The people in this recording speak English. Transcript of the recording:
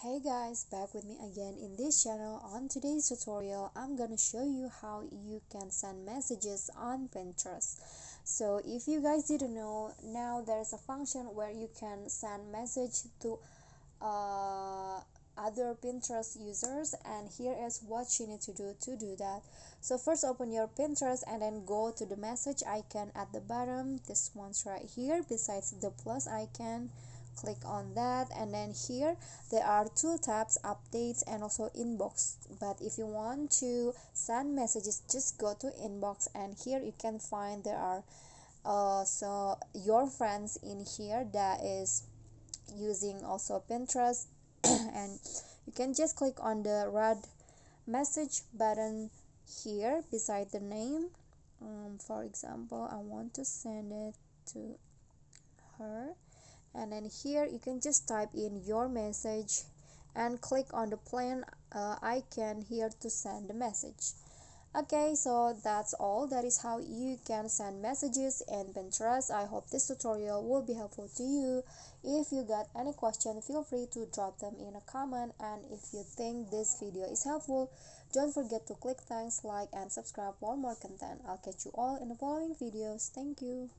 Hey guys, back with me again in this channel. On today's tutorial, I'm gonna show you how you can send messages on Pinterest. So if you guys didn't know, now there's a function where you can send message to other Pinterest users, and here is what you need to do that. So first open your Pinterest and then go to the message icon at the bottom. This one's right here besides the plus icon. Click on that, and then here there are two tabs, updates and also inbox. But if you want to send messages, just go to inbox, and here you can find there are so your friends in here that is using also Pinterest and you can just click on the red message button here beside the name. For example, I want to send it to her, and then here you can just type in your message and click on the plan icon here to send the message. Okay, so that's all. That is how you can send messages in Pinterest. I hope this tutorial will be helpful to you. If you got any question, feel free to drop them in a comment, and if you think this video is helpful, don't forget to click thanks, like and subscribe for more content. I'll catch you all in the following videos. Thank you.